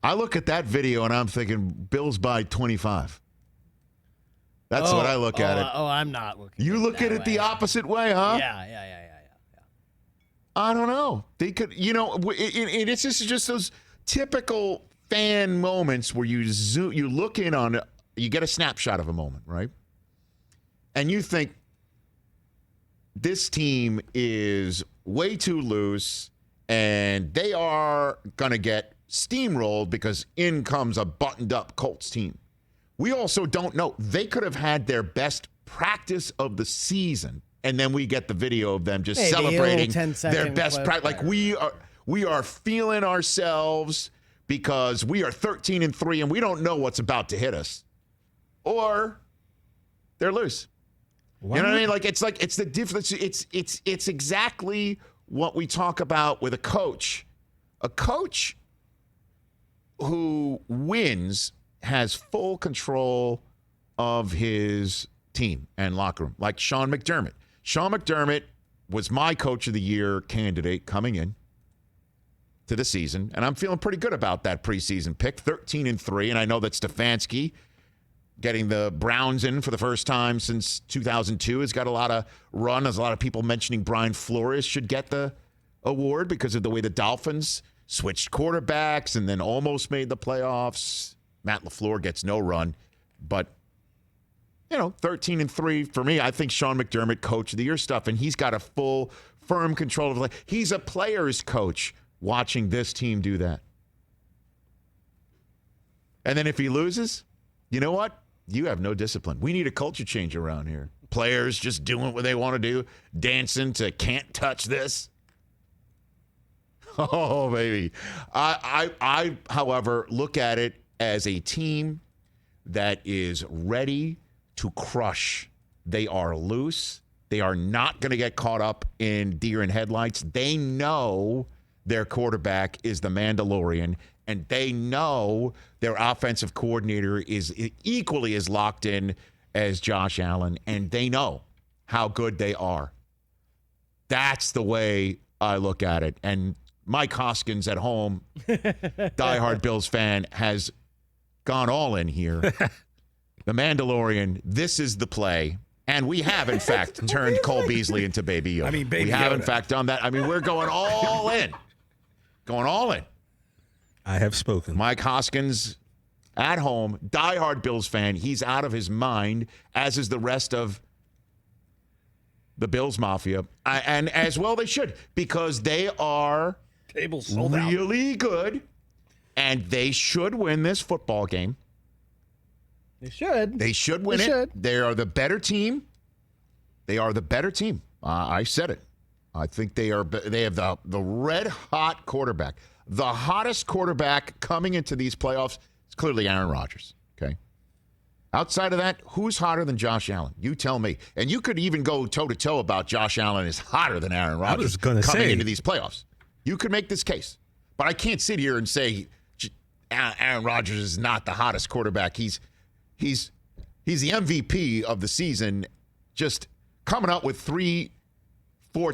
I look at that video and I'm thinking Bills by 25. That's what I look at it. I'm not looking. You look at it the opposite way, huh? Yeah. I don't know. They could, it's just those typical fan moments where you look in on, you get a snapshot of a moment, right? And you think this team is way too loose and they are going to get steamrolled because in comes a buttoned-up Colts team. We also don't know. They could have had their best practice of the season, and then we get the video of them just celebrating their best practice. Like we are feeling ourselves because we are 13-3 and we don't know what's about to hit us, or they're loose. You know what I mean? It's the difference. It's exactly what we talk about with a coach. A coach who wins has full control of his team and locker room, like Sean McDermott. Sean McDermott was my coach of the year candidate coming in to the season, and I'm feeling pretty good about that preseason pick, 13-3, and I know that Stefanski, getting the Browns in for the first time since 2002, has got a lot of run. There's a lot of people mentioning Brian Flores should get the award because of the way the Dolphins switched quarterbacks and then almost made the playoffs. Matt LaFleur gets no run, but 13-3 for me. I think Sean McDermott, coach of the year stuff, and he's got a full, firm control of it. He's a player's coach watching this team do that. And then if he loses, you know what? You have no discipline. We need a culture change around here. Players just doing what they want to do, dancing to "Can't Touch This." Oh, baby. I, however, look at it as a team that is ready to crush. They are loose. They are not going to get caught up in deer in headlights. They know their quarterback is the Mandalorian, and they know their offensive coordinator is equally as locked in as Josh Allen, and they know how good they are. That's the way I look at it. And Mike Hoskins at home, diehard Bills fan, has gone all in here. The Mandalorian, this is the play. And we have, in fact, turned Cole Beasley into Baby Yoda. Baby We have, Yoda. in fact, done that. We're going all in. Going all in. I have spoken. Mike Hoskins at home, diehard Bills fan. He's out of his mind, as is the rest of the Bills Mafia. And as well they should, because they are really good, and they should win this football game. They should. They should win it. They are the better team. They are the better team. I said it. I think they are. They have the red hot quarterback. The hottest quarterback coming into these playoffs is clearly Aaron Rodgers. Okay. Outside of that, who's hotter than Josh Allen? You tell me. And you could even go toe to toe about Josh Allen is hotter than Aaron Rodgers. I was going to say, coming into these playoffs. You could make this case, but I can't sit here and say Aaron Rodgers is not the hottest quarterback. He's the MVP of the season, just coming up with 3-4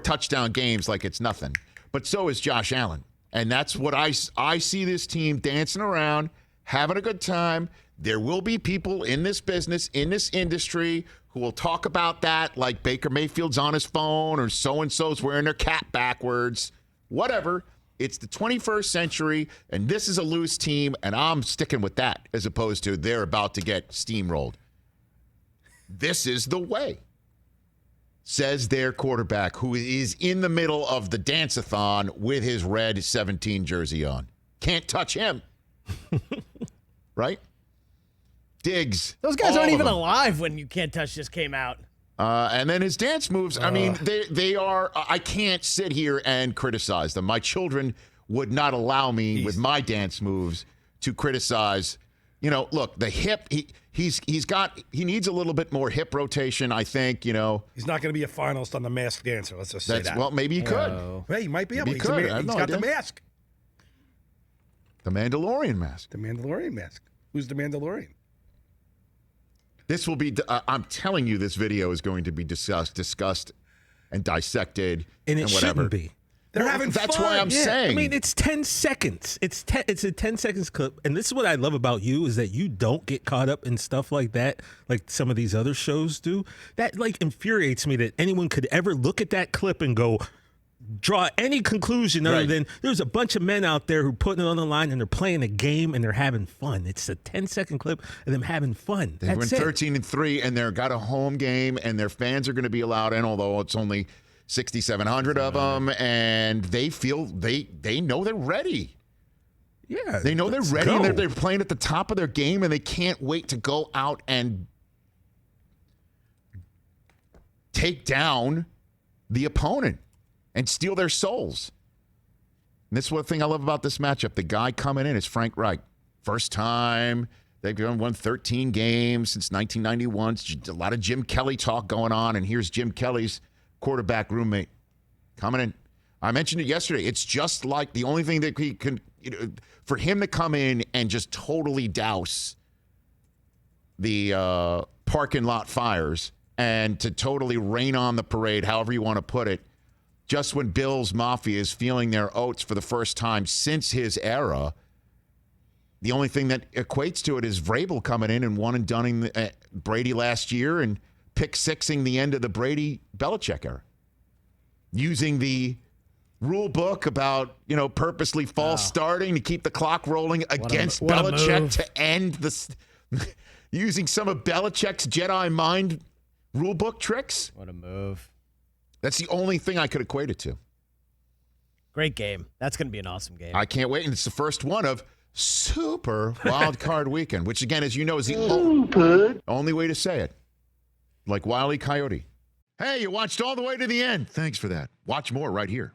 touchdown games like it's nothing. But so is Josh Allen. And that's what I see this team dancing around, having a good time. There will be people in this business, in this industry, who will talk about that like Baker Mayfield's on his phone or so-and-so's wearing their cap backwards. Whatever. It's the 21st century, and this is a loose team, and I'm sticking with that as opposed to they're about to get steamrolled. This is the way, says their quarterback, who is in the middle of the dance-a-thon with his red 17 jersey on. Can't touch him. Right? Diggs. Those guys aren't even alive when You Can't Touch This came out. And then his dance moves, they are, I can't sit here and criticize them. My children would not allow me with my dance moves to criticize. Look, the hip, he needs a little bit more hip rotation, I think, He's not going to be a finalist on The Masked Dancer. Let's just say that. Well, maybe he could. Hey, he might be able to. He's got the mask. The Mandalorian mask. The Mandalorian mask. Who's the Mandalorian? This will be, I'm telling you, this video is going to be discussed and dissected and whatever. Shouldn't be. They're having fun. That's why I'm saying. I mean, it's 10 seconds. It's a 10 seconds clip. And this is what I love about you is that you don't get caught up in stuff like that, like some of these other shows do. That like infuriates me that anyone could ever look at that clip and go, draw any conclusion other than there's a bunch of men out there who putting it on the line and they're playing a game and they're having fun. It's a 10-second clip of them having fun. They went 13-3 and they've got a home game and their fans are going to be allowed in, although it's only 6,700 of them, and they feel they know they're ready. Yeah, they know they're ready, and they're playing at the top of their game, and they can't wait to go out and take down the opponent and steal their souls. And this is one thing I love about this matchup. The guy coming in is Frank Reich. First time. They've won 13 games since 1991. It's a lot of Jim Kelly talk going on, and here's Jim Kelly's quarterback roommate coming in. I mentioned it yesterday. It's just like the only thing that he can, for him to come in and just totally douse the parking lot fires and to totally rain on the parade, however you want to put it, just when Bill's Mafia is feeling their oats for the first time since his era, the only thing that equates to it is Vrabel coming in and one and dunning Brady last year and pick-sixing the end of the Brady-Belichick era. Using the rule book about, purposely false starting to keep the clock rolling against Belichick to end the... using some of Belichick's Jedi mind rule book tricks. What a move. That's the only thing I could equate it to. Great game. That's going to be an awesome game. I can't wait. And it's the first one of Super Wild Card Weekend, which, again, as you know, is the only way to say it. Like Wile E. Coyote. Hey, you watched all the way to the end. Thanks for that. Watch more right here.